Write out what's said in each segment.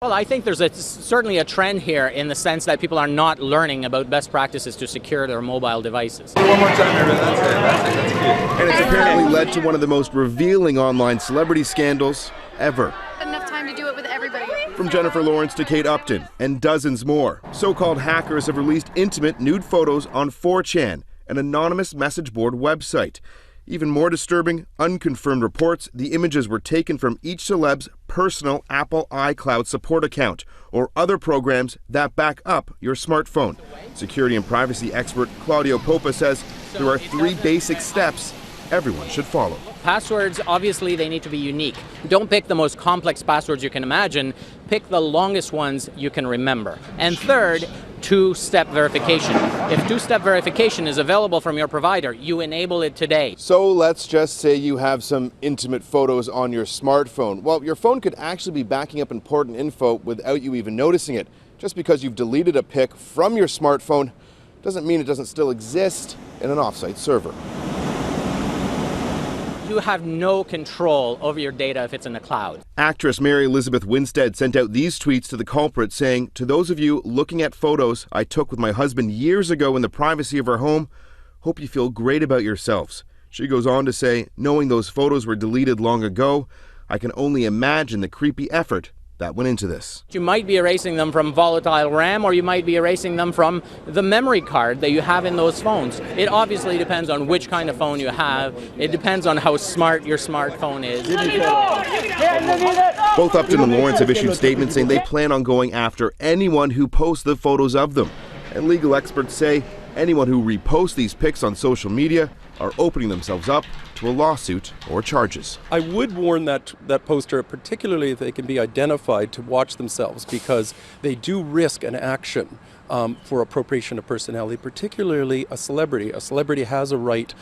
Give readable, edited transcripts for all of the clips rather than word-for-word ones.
Well, I think there's certainly a trend here in the sense that people are not learning about best practices to secure their mobile devices. One more time, everyone. That's cute. And it's apparently led to one of the most revealing online celebrity scandals ever. Enough time to do it with everybody. From Jennifer Lawrence to Kate Upton and dozens more, so-called hackers have released intimate nude photos on 4chan, an anonymous message board website. Even more disturbing, unconfirmed reports, the images were taken from each celeb's personal Apple iCloud support account or other programs that back up your smartphone. Security and privacy expert Claudiu Popa says there are 3 basic steps everyone should follow. Passwords, obviously, they need to be unique. Don't pick the most complex passwords you can imagine. Pick the longest ones you can remember. And third, 2-step verification. If 2-step verification is available from your provider, you enable it today. So let's just say you have some intimate photos on your smartphone. Well, your phone could actually be backing up important info without you even noticing it. Just because you've deleted a pic from your smartphone doesn't mean it doesn't still exist in an offsite server. You have no control over your data if it's in the cloud. Actress Mary Elizabeth Winstead sent out these tweets to the culprit saying, "To those of you looking at photos I took with my husband years ago in the privacy of our home, hope you feel great about yourselves." She goes on to say, "Knowing those photos were deleted long ago, I can only imagine the creepy effort that went into this." You might be erasing them from volatile RAM, or you might be erasing them from the memory card that you have in those phones. It obviously depends on which kind of phone you have. It depends on how smart your smartphone is. Both Upton and Lawrence have issued statements saying they plan on going after anyone who posts the photos of them. And legal experts say anyone who reposts these pics on social media are opening themselves up to a lawsuit or charges. I would warn that poster, particularly if they can be identified, to watch themselves, because they do risk an action for appropriation of personality, particularly a celebrity. A celebrity has a right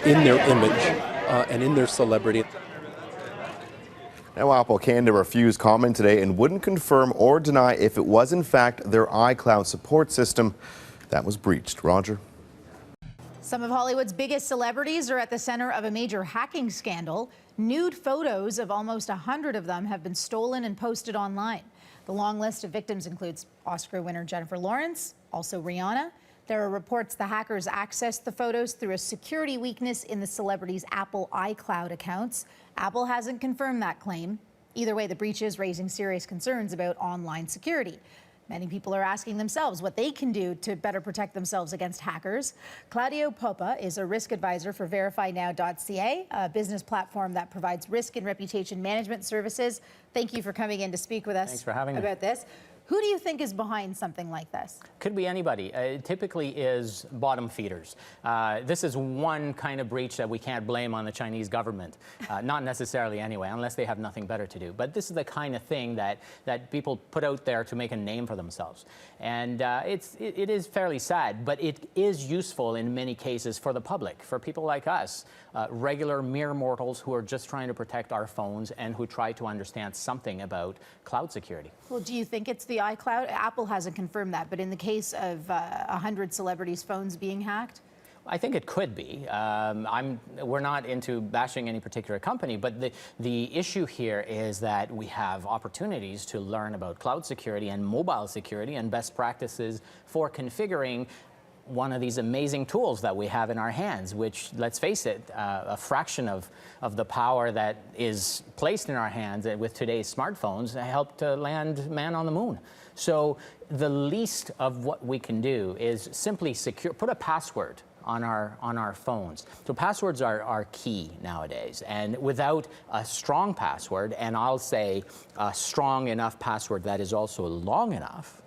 in their image and in their celebrity. Now, Apple Canada refused comment today and wouldn't confirm or deny if it was in fact their iCloud support system that was breached. Roger? Some of Hollywood's biggest celebrities are at the center of a major hacking scandal. Nude photos of almost 100 of them have been stolen and posted online. The long list of victims includes Oscar winner Jennifer Lawrence, also Rihanna. There are reports the hackers accessed the photos through a security weakness in the celebrities' Apple iCloud accounts. Apple hasn't confirmed that claim. Either way, the breach is raising serious concerns about online security. Many people are asking themselves what they can do to better protect themselves against hackers. Claudiu Popa is a risk advisor for VerifyNow.ca, a business platform that provides risk and reputation management services. Thank you for coming in to speak with us. Thanks for having me. About this. Who do you think is behind something like this? Could be anybody. It typically is bottom feeders. This is one kind of breach that we can't blame on the Chinese government. Not necessarily anyway, unless they have nothing better to do. But this is the kind of thing that people put out there to make a name for themselves. And it is fairly sad, but it is useful in many cases for the public, for people like us, regular mere mortals who are just trying to protect our phones and who try to understand something about cloud security. Well, do you think it's the iCloud? Apple hasn't confirmed that, but in the case of 100 celebrities' phones being hacked? I think it could be. We're not into bashing any particular company, but the issue here is that we have opportunities to learn about cloud security and mobile security and best practices for configuring one of these amazing tools that we have in our hands, which, let's face it, a fraction of the power that is placed in our hands with today's smartphones helped to land man on the moon. So the least of what we can do is simply put a password on our phones. So passwords are key nowadays, and without a strong password, and I'll say a strong enough password that is also long enough,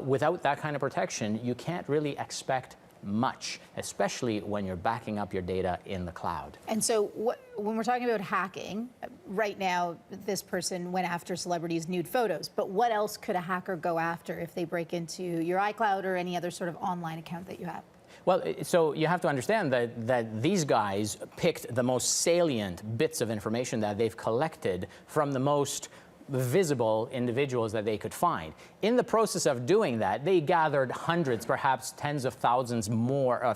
without that kind of protection, you can't really expect much, especially when you're backing up your data in the cloud. And so when we're talking about hacking, right now this person went after celebrities' nude photos, but what else could a hacker go after if they break into your iCloud or any other sort of online account that you have? Well, so you have to understand that these guys picked the most salient bits of information that they've collected from the most visible individuals that they could find. In the process of doing that, they gathered hundreds, perhaps tens of thousands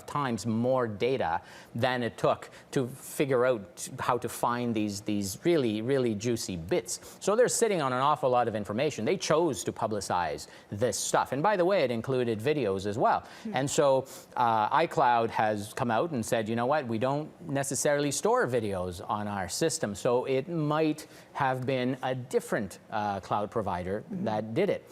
times more data than it took to figure out how to find these really, really juicy bits. So they're sitting on an awful lot of information. They chose to publicize this stuff. And by the way, it included videos as well. And so iCloud has come out and said, you know what, we don't necessarily store videos on our system. So it might have been a different cloud provider that did it.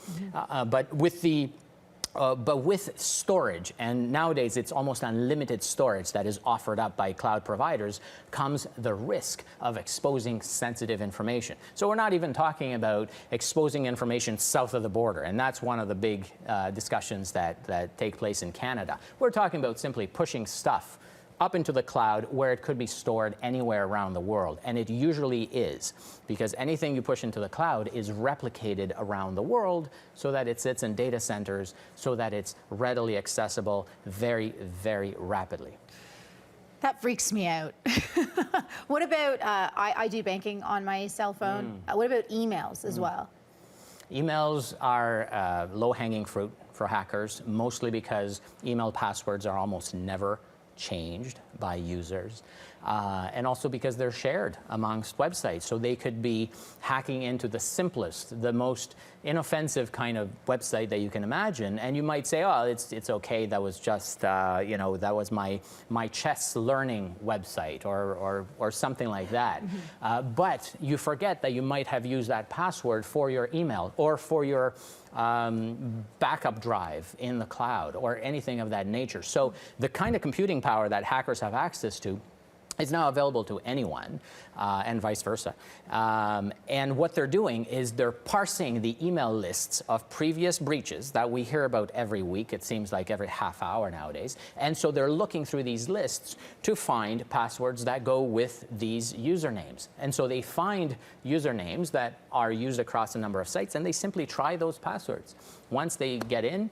But with storage, and nowadays it's almost unlimited storage that is offered up by cloud providers, comes the risk of exposing sensitive information. So we're not even talking about exposing information south of the border, and that's one of the big discussions that take place in Canada. We're talking about simply pushing stuff up into the cloud where it could be stored anywhere around the world. And it usually is, because anything you push into the cloud is replicated around the world so that it sits in data centers, so that it's readily accessible very, very rapidly. That freaks me out. What about, I do banking on my cell phone. What about emails as well? Emails are low-hanging fruit for hackers, mostly because email passwords are almost never changed by users, and also because they're shared amongst websites. So they could be hacking into the simplest, the most inoffensive kind of website that you can imagine, and you might say, oh, it's okay, that was just, you know, that was my chess learning website, or something like that. But you forget that you might have used that password for your email, or for your backup drive in the cloud, or anything of that nature. So the kind of computing power that hackers have access to is now available to anyone, and vice versa. And what they're doing is they're parsing the email lists of previous breaches that we hear about every week. It seems like every half hour nowadays. And so they're looking through these lists to find passwords that go with these usernames. And so they find usernames that are used across a number of sites, and they simply try those passwords. Once they get in,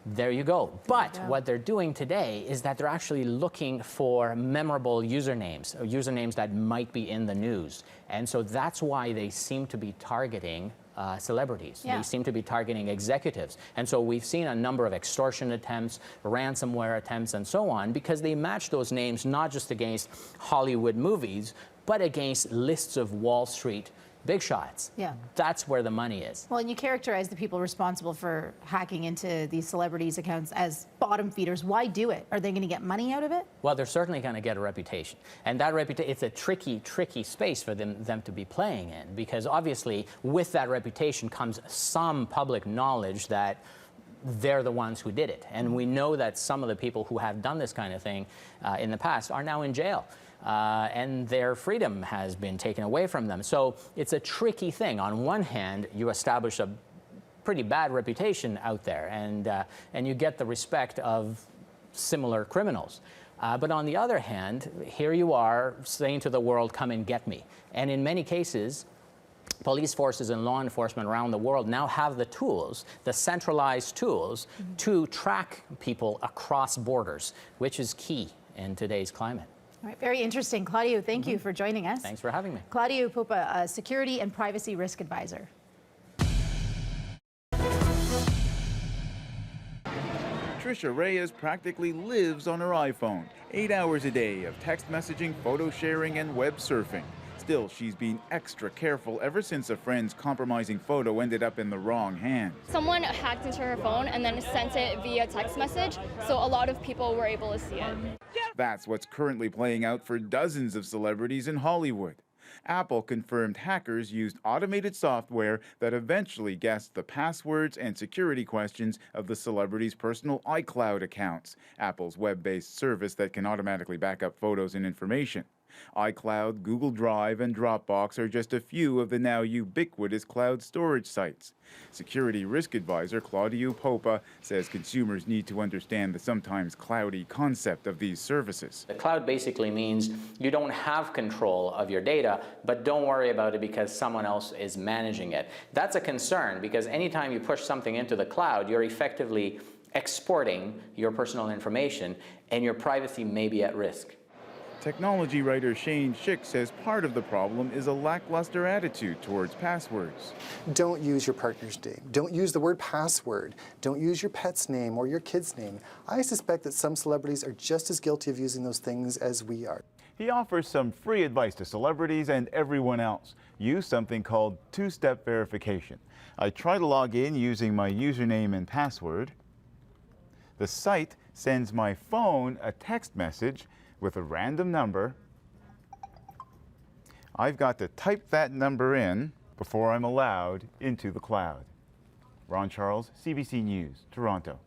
there you go. But what they're doing today is that they're actually looking for memorable usernames, or usernames that might be in the news. And so that's why they seem to be targeting celebrities. They seem to be targeting executives. And so we've seen a number of extortion attempts, ransomware attempts, and so on, because they match those names not just against Hollywood movies, but against lists of Wall Street big shots. That's where the money is. Well, and you characterize the people responsible for hacking into these celebrities' accounts as bottom feeders. Why do it? Are they going to get money out of it? Well, they're certainly going to get a reputation. And that reputation, it's a tricky, tricky space for them to be playing in, because obviously with that reputation comes some public knowledge that they're the ones who did it. And we know that some of the people who have done this kind of thing in the past are now in jail. And their freedom has been taken away from them. So it's a tricky thing. On one hand, you establish a pretty bad reputation out there, and you get the respect of similar criminals. But on the other hand, here you are saying to the world, come and get me. And in many cases, police forces and law enforcement around the world now have the tools, the centralized tools, to track people across borders, which is key in today's climate. All right, very interesting. Claudiu, thank you for joining us. Thanks for having me. Claudiu Popa, a security and privacy risk advisor. Trisha Reyes practically lives on her iPhone. 8 hours a day of text messaging, photo sharing, and web surfing. Still, she's been extra careful ever since a friend's compromising photo ended up in the wrong hands. Someone hacked into her phone and then sent it via text message, so a lot of people were able to see it. That's what's currently playing out for dozens of celebrities in Hollywood. Apple confirmed hackers used automated software that eventually guessed the passwords and security questions of the celebrities' personal iCloud accounts, Apple's web-based service that can automatically back up photos and information. iCloud, Google Drive, and Dropbox are just a few of the now ubiquitous cloud storage sites. Security risk advisor Claudiu Popa says consumers need to understand the sometimes cloudy concept of these services. The cloud basically means you don't have control of your data, but don't worry about it because someone else is managing it. That's a concern, because anytime you push something into the cloud, you're effectively exporting your personal information, and your privacy may be at risk. Technology writer Shane Schick says part of the problem is a lackluster attitude towards passwords. Don't use your partner's name. Don't use the word password. Don't use your pet's name or your kid's name. I suspect that some celebrities are just as guilty of using those things as we are. He offers some free advice to celebrities and everyone else. Use something called two-step verification. I try to log in using my username and password. The site sends my phone a text message with a random number. I've got to type that number in before I'm allowed into the cloud. Ron Charles, CBC News, Toronto.